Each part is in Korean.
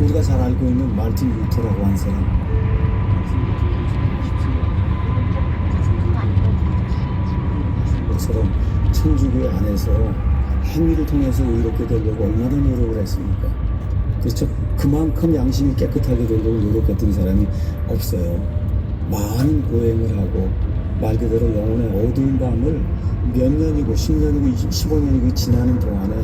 우리가 잘 알고 있는 마르틴 루터라고 하는 사람, 것처럼 천주교 안에서 행위를 통해서 의롭게 되려고 얼마나 노력을 했습니까? 그렇죠? 그만큼 양심이 깨끗하게 되려고 노력했던 사람이 없어요. 많은 고행을 하고 말 그대로 영혼의 어두운 밤을 몇 년이고 10년이고 15년이고 지나는 동안에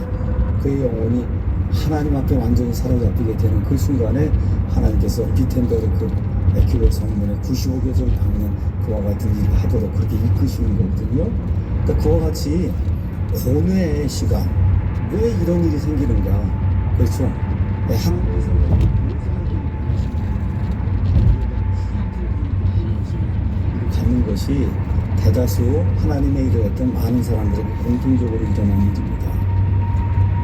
그의 영혼이 하나님 앞에 완전히 사로잡히게 되는 그 순간에 하나님께서 비텐베르크 에큐레 성문에 95개절 박는 그와 같은 일을 하도록 그렇게 이끄시는 거거든요. 그러니까 그와 같이 고뇌의 시간, 왜 이런 일이 생기는가? 그렇죠? 하나님께서 갖는 것이 대다수 하나님의 일을 했던 많은 사람들에게 공통적으로 일어나는 일입니다.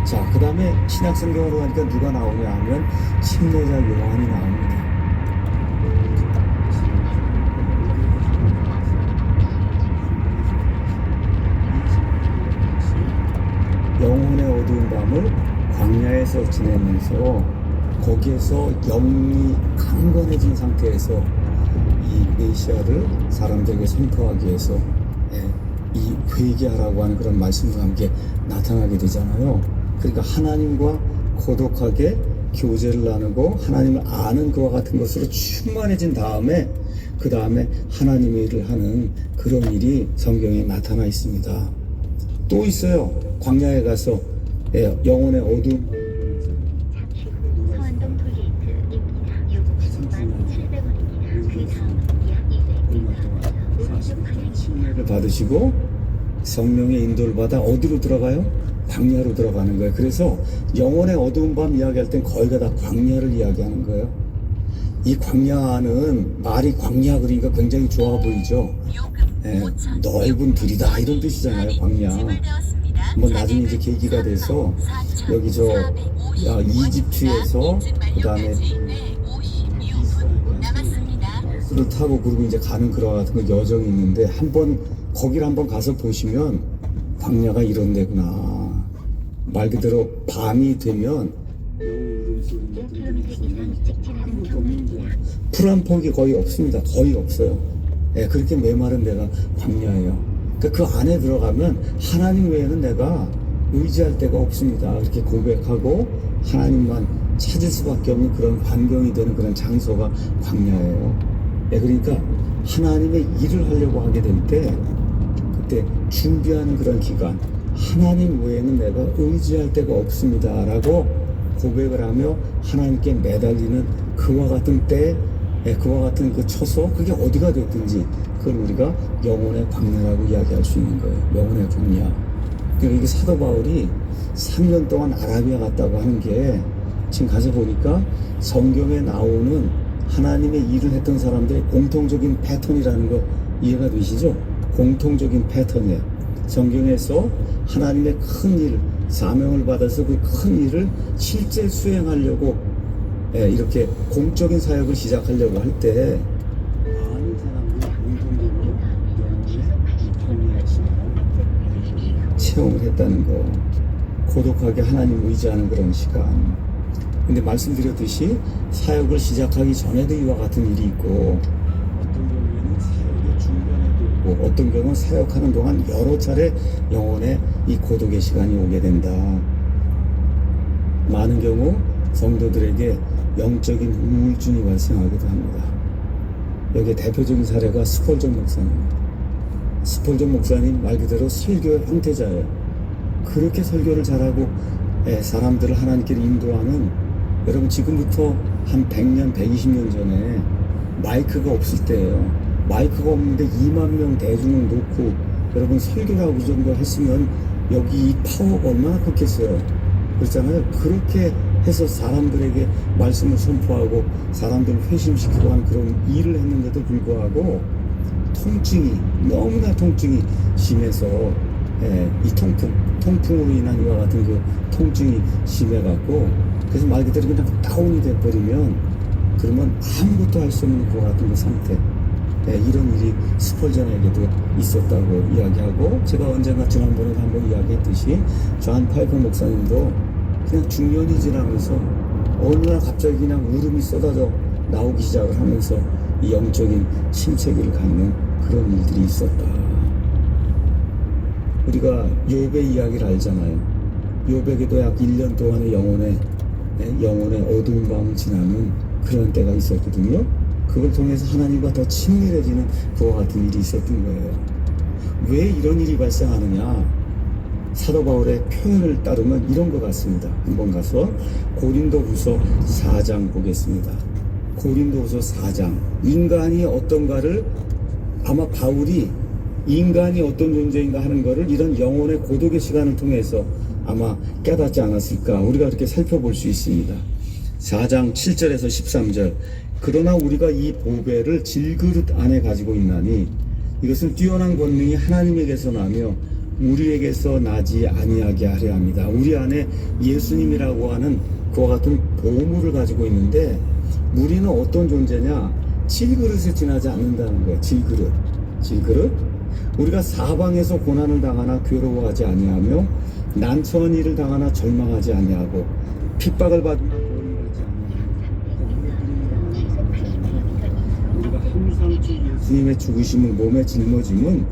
자, 그 다음에 신약성경으로 가니까 누가 나오냐 하면 침례자 요한이 나옵니다. 영혼의 어두운 밤을 광야에서 지내면서 거기에서 영이 강건해진 상태에서 이 메시아를 사람들에게 선포하기 위해서 이 회개하라고 하는 그런 말씀과 함께 나타나게 되잖아요. 그러니까 하나님과 고독하게 교제를 나누고 하나님을 아는 그와 같은 것으로 충만해진 다음에 그 다음에 하나님의 일을 하는 그런 일이 성경에 나타나 있습니다. 또 있어요. 광야에 가서 영혼의 어두운 서안동 톨게이트입니다. 요금 17,700원입니다. 그 다음은 약 200m. 오른쪽 방향입니다. 침례를 받으시고 성령의 인도를 받아 어디로 들어가요? 광야로 들어가는 거예요. 그래서 영혼의 어두운 밤 이야기할 땐 거의가 다 광야를 이야기하는 거예요. 이 광야는 말이 광야 그러니까 굉장히 좋아 보이죠. 넓은 들이다 이런 뜻이잖아요. 광야. 뭐 나중에 이제 계기가 돼서 여기 이집트에서 그 다음에 를 타고 그리고 이제 가는 그런 같은 거 여정이 있는데 거기를 한번 가서 보시면 광야가 이런 데구나. 말 그대로 밤이 되면 풀 한 폭이 거의 없습니다. 거의 없어요. 그렇게 메마른 데가 광야예요. 그러니까 그 안에 들어가면 하나님 외에는 내가 의지할 데가 없습니다. 이렇게 고백하고 하나님만 찾을 수밖에 없는 그런 환경이 되는 그런 장소가 광야예요. 그러니까 하나님의 일을 하려고 하게 될 때 그때 준비하는 그런 기간, 하나님 외에는 내가 의지할 데가 없습니다 라고 고백을 하며 하나님께 매달리는 그와 같은 때, 그와 같은 그 처소, 그게 어디가 됐든지 그걸 우리가 영혼의 광야라고 이야기할 수 있는 거예요. 영혼의 광야. 그러니까 이게 사도 바울이 3년 동안 아라비아 갔다고 하는 게 지금 가서 보니까 성경에 나오는 하나님의 일을 했던 사람들의 공통적인 패턴이라는 거 이해가 되시죠? 공통적인 패턴이에요. 성경에서 하나님의 큰 일, 사명을 받아서 그 큰 일을 실제 수행하려고 이렇게 공적인 사역을 시작하려고 할 때 많은 사람들이 공통적으로 영혼의 체험을 했다는 거. 고독하게 하나님 의지하는 그런 시간. 근데 말씀드렸듯이 사역을 시작하기 전에도 이와 같은 일이 있고 어떤 경우에는 사역의 중간에도 있고 어떤 경우는 사역하는 동안 여러 차례 영혼의 이 고독의 시간이 오게 된다. 많은 경우 성도들에게 영적인 우울증이 발생하기도 합니다. 여기에 대표적인 사례가 스폴전 목사님입니다. 스폴전 목사님 말 그대로 설교의 황태자예요. 그렇게 설교를 잘하고 사람들을 하나님께로 인도하는, 여러분 지금부터 한 100년, 120년 전에 마이크가 없을 때예요. 마이크가 없는데 2만 명 대중을 놓고 여러분 설교라고 그 정도 했으면 여기 이 파워가 얼마나 컸겠어요. 그렇잖아요. 그렇게 해서 사람들에게 말씀을 선포하고 사람들을 회심시키고 하는 그런 일을 했는데도 불구하고 너무나 통증이 심해서 이 통풍으로 인한 이와 같은 그 통증이 심해갖고 그래서 말 그대로 그냥 다운이 돼버리면 그러면 아무것도 할 수 없는 그와 같은 그 상태. 이런 일이 스펄전에게도 있었다고 이야기하고, 제가 언젠가 지난번에 한번 이야기했듯이 존 파이퍼 목사님도 그냥 중년이 지나면서 어느 날 갑자기 그냥 울음이 쏟아져 나오기 시작을 하면서 이 영적인 침체기를 갖는 그런 일들이 있었다. 우리가 욥의 이야기를 알잖아요. 욥에게도 약 1년 동안의 영혼의 어두운 밤을 지나는 그런 때가 있었거든요. 그걸 통해서 하나님과 더 친밀해지는 그와 같은 일이 있었던 거예요. 왜 이런 일이 발생하느냐? 사도 바울의 표현을 따르면 이런 것 같습니다. 한번 가서 고린도후서 4장 보겠습니다. 고린도후서 4장. 인간이 어떤가를 아마 바울이 인간이 어떤 존재인가 하는 것을 이런 영혼의 고독의 시간을 통해서 아마 깨닫지 않았을까, 우리가 그렇게 살펴볼 수 있습니다. 4장 7절에서 13절. 그러나 우리가 이 보배를 질그릇 안에 가지고 있나니 이것은 뛰어난 권능이 하나님에게서 나며 우리에게서 나지 아니하게 하려 합니다. 우리 안에 예수님이라고 하는 그와 같은 보물을 가지고 있는데, 우리는 어떤 존재냐? 질그릇에 지나지 않는다는 거예요. 질그릇. 우리가 사방에서 고난을 당하나 괴로워하지 아니하며 난처한 일을 당하나 절망하지 아니하고 핍박을 받으나 고난받지 아니하고 우리가 항상 주 예수님의 죽으심을 몸에 짊어짐은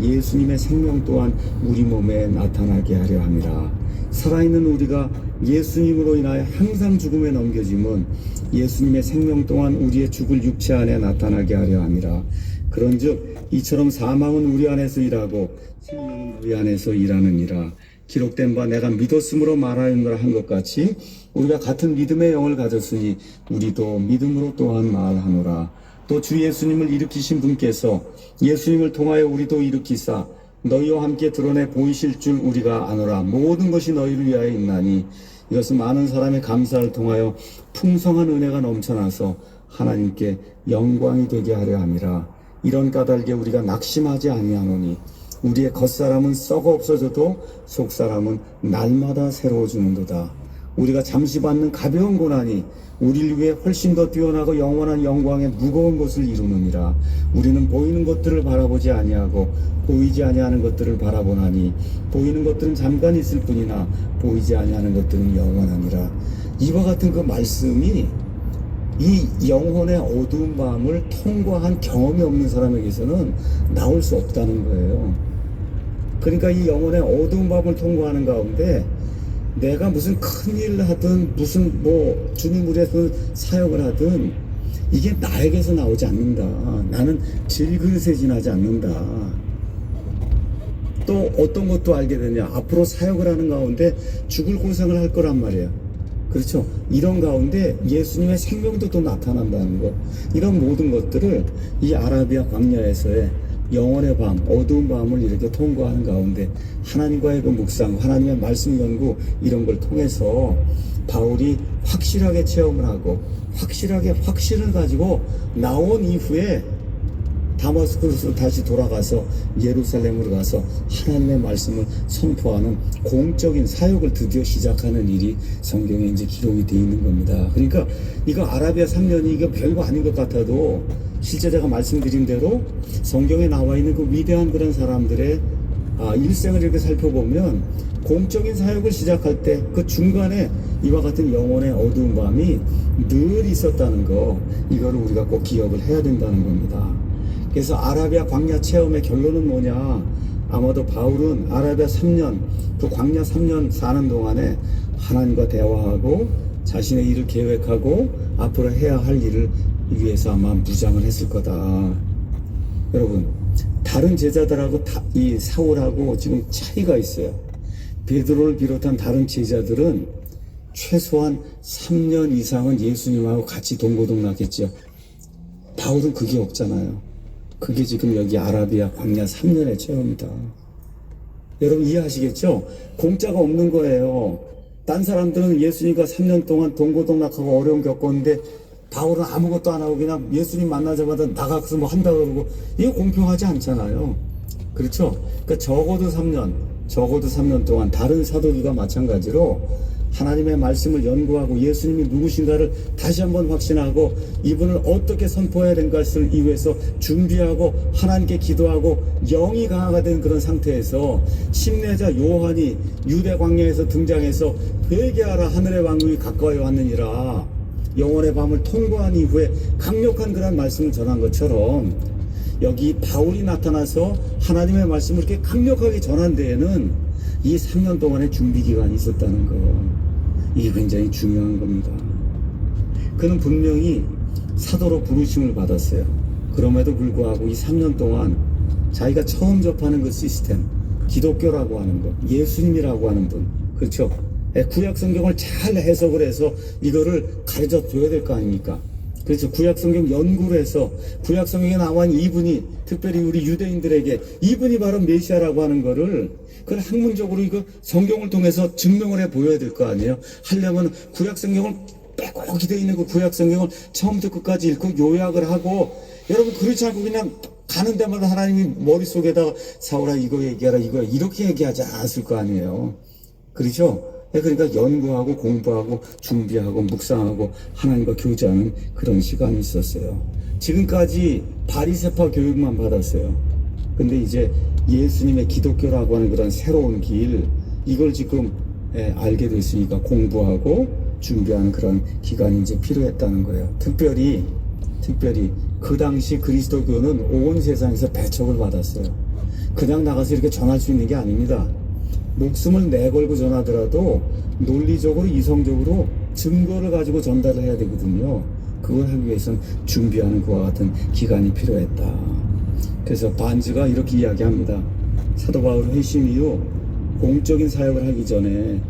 예수님의 생명 또한 우리 몸에 나타나게 하려 함이라. 살아있는 우리가 예수님으로 인하여 항상 죽음에 넘겨짐은 예수님의 생명 또한 우리의 죽을 육체 안에 나타나게 하려 함이라. 그런즉 이처럼 사망은 우리 안에서 일하고 생명은 우리 안에서 일하느니라. 기록된 바 내가 믿었으므로 말하였노라 한 것 같이 우리가 같은 믿음의 영을 가졌으니 우리도 믿음으로 또한 말하노라. 또 주 예수님을 일으키신 분께서 예수님을 통하여 우리도 일으키사 너희와 함께 드러내 보이실 줄 우리가 아노라. 모든 것이 너희를 위하여 있나니 이것은 많은 사람의 감사를 통하여 풍성한 은혜가 넘쳐나서 하나님께 영광이 되게 하려 함이라. 이런 까닭에 우리가 낙심하지 아니하노니 우리의 겉사람은 썩어 없어져도 속사람은 날마다 새로워지는도다. 우리가 잠시 받는 가벼운 고난이 우리를 위해 훨씬 더 뛰어나고 영원한 영광의 무거운 것을 이루느니라. 우리는 보이는 것들을 바라보지 아니하고 보이지 아니하는 것들을 바라보나니 보이는 것들은 잠깐 있을 뿐이나 보이지 아니하는 것들은 영원하니라. 이와 같은 그 말씀이 이 영혼의 어두운 밤을 통과한 경험이 없는 사람에게서는 나올 수 없다는 거예요. 그러니까 이 영혼의 어두운 밤을 통과하는 가운데 내가 무슨 큰일을 하든 무슨 주님 위해서 사역을 하든 이게 나에게서 나오지 않는다. 나는 질그릇에 지나지 않는다. 또 어떤 것도 알게 되냐? 앞으로 사역을 하는 가운데 죽을 고생을 할 거란 말이에요. 그렇죠? 이런 가운데 예수님의 생명도 또 나타난다는 것. 이런 모든 것들을 이 아라비아 광야에서의 영혼의 밤, 어두운 밤을 이렇게 통과하는 가운데 하나님과의 그 묵상, 하나님의 말씀 연구 이런 걸 통해서 바울이 확실하게 체험을 하고 확실하게 확신을 가지고 나온 이후에 다마스쿠스로 다시 돌아가서 예루살렘으로 가서 하나님의 말씀을 선포하는 공적인 사역을 드디어 시작하는 일이 성경에 이제 기록이 되어 있는 겁니다. 그러니까 이거 아라비아 3년이 이거 별거 아닌 것 같아도 실제 제가 말씀드린 대로 성경에 나와 있는 그 위대한 그런 사람들의 일생을 이렇게 살펴보면 공적인 사역을 시작할 때 그 중간에 이와 같은 영혼의 어두운 밤이 늘 있었다는 거, 이거를 우리가 꼭 기억을 해야 된다는 겁니다. 그래서 아라비아 광야 체험의 결론은 뭐냐? 아마도 바울은 아라비아 3년, 그 광야 3년 사는 동안에 하나님과 대화하고 자신의 일을 계획하고 앞으로 해야 할 일을 위해서 아마 무장을 했을 거다. 여러분, 다른 제자들하고 이 사울하고 지금 차이가 있어요. 베드로를 비롯한 다른 제자들은 최소한 3년 이상은 예수님하고 같이 동고동락했죠. 바울은 그게 없잖아요. 그게 지금 여기 아라비아 광야 3년의 체험이다. 여러분 이해하시겠죠? 공짜가 없는 거예요. 딴 사람들은 예수님과 3년 동안 동고동락하고 어려움 겪었는데 바울은 아무것도 안 하고 그냥 예수님 만나자마자 나가서 뭐 한다 그러고, 이거 공평하지 않잖아요. 그렇죠? 그러니까 적어도 3년 동안 다른 사도들과 마찬가지로 하나님의 말씀을 연구하고 예수님이 누구신가를 다시 한번 확신하고 이분을 어떻게 선포해야 되는 것을 이후에서 준비하고 하나님께 기도하고 영이 강화가 된 그런 상태에서 침례자 요한이 유대 광야에서 등장해서 회개하라 하늘의 왕국이 가까이 왔느니라 영원의 밤을 통과한 이후에 강력한 그런 말씀을 전한 것처럼 여기 바울이 나타나서 하나님의 말씀을 이렇게 강력하게 전한 데에는 이 3년 동안의 준비 기간이 있었다는 거. 이게 굉장히 중요한 겁니다. 그는 분명히 사도로 부르심을 받았어요. 그럼에도 불구하고 이 3년 동안 자기가 처음 접하는 그 시스템, 기독교라고 하는 것, 예수님이라고 하는 분, 그렇죠? 구약 성경을 잘 해석을 해서 이거를 가르쳐 줘야 될 거 아닙니까? 그렇죠. 구약 성경 연구를 해서 구약 성경에 나와 있는 이분이 특별히 우리 유대인들에게 이분이 바로 메시아라고 하는 거를 그걸 학문적으로 이거 성경을 통해서 증명을 해 보여야 될 거 아니에요. 하려면 구약 성경을 빼곡히 되어 있는 그 구약 성경을 처음부터 끝까지 읽고 요약을 하고 여러분 그렇지 않고 그냥 가는 데마다 하나님이 머릿속에다가 사울아 이거 얘기하라 이거 이렇게 얘기하지 않았을 거 아니에요. 그렇죠? 그러니까 연구하고 공부하고 준비하고 묵상하고 하나님과 교제하는 그런 시간이 있었어요. 지금까지 바리새파 교육만 받았어요. 근데 이제 예수님의 기독교라고 하는 그런 새로운 길 이걸 지금 알게 됐으니까 공부하고 준비하는 그런 기간이 이제 필요했다는 거예요. 특별히 그 당시 그리스도교는 온 세상에서 배척을 받았어요. 그냥 나가서 이렇게 전할 수 있는 게 아닙니다. 목숨을 내걸고 전하더라도 논리적으로 이성적으로 증거를 가지고 전달을 해야 되거든요. 그걸 하기 위해서는 준비하는 그와 같은 기간이 필요했다. 그래서 반즈가 이렇게 이야기합니다. 사도 바울 회심 이후 공적인 사역을 하기 전에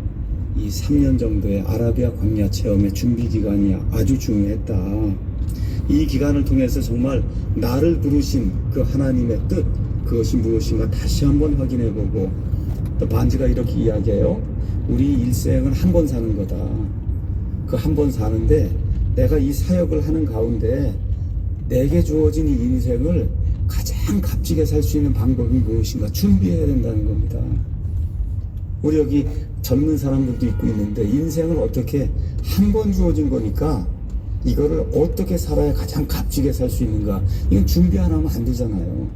이 3년 정도의 아라비아 광야 체험의 준비 기간이 아주 중요했다. 이 기간을 통해서 정말 나를 부르신 그 하나님의 뜻 그것이 무엇인가 다시 한번 확인해보고 또 반지가 이렇게 이야기해요. 우리 일생은 한 번 사는 거다. 그 한 번 사는데 내가 이 사역을 하는 가운데 내게 주어진 이 인생을 가장 값지게 살 수 있는 방법이 무엇인가 준비해야 된다는 겁니다. 우리 여기 젊은 사람들도 있고 있는데 인생을 어떻게 한 번 주어진 거니까 이거를 어떻게 살아야 가장 값지게 살 수 있는가 이건 준비 안 하면 안 되잖아요.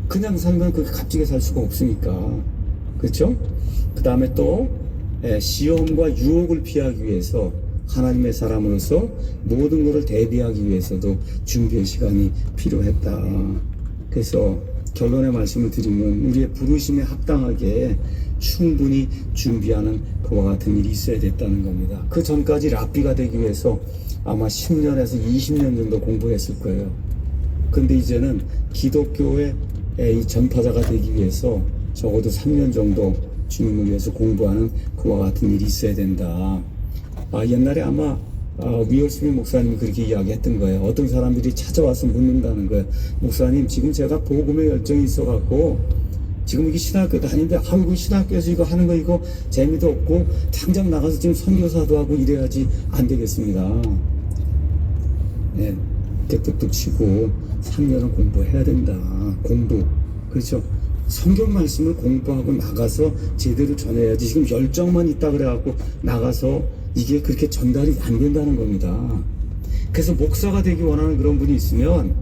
그냥 살면 그렇게 값지게 살 수가 없으니까. 그렇죠? 그 다음에 또 시험과 유혹을 피하기 위해서 하나님의 사람으로서 모든 것을 대비하기 위해서도 준비의 시간이 필요했다. 그래서 결론의 말씀을 드리면 우리의 부르심에 합당하게 충분히 준비하는 그와 같은 일이 있어야 됐다는 겁니다. 그 전까지 랍비가 되기 위해서 아마 10년에서 20년 정도 공부했을 거예요. 근데 이제는 기독교의 이 전파자가 되기 위해서 적어도 3년 정도 주님을 위해서 공부하는 그와 같은 일이 있어야 된다. 옛날에 아마 위얼 스미스 목사님이 그렇게 이야기했던 거예요. 어떤 사람들이 찾아와서 묻는다는 거예요. 목사님 지금 제가 복음의 열정이 있어갖고 지금 이게 신학교 다니는데 이거 신학교에서 이거 하는 거 이거 재미도 없고 당장 나가서 지금 선교사도 하고 이래야지 안 되겠습니다. 네, 이렇게 뚝뚝 치고 3년은 공부해야 된다. 공부. 그렇죠? 성경 말씀을 공부하고 나가서 제대로 전해야지. 지금 열정만 있다 그래갖고 나가서 이게 그렇게 전달이 안 된다는 겁니다. 그래서 목사가 되기 원하는 그런 분이 있으면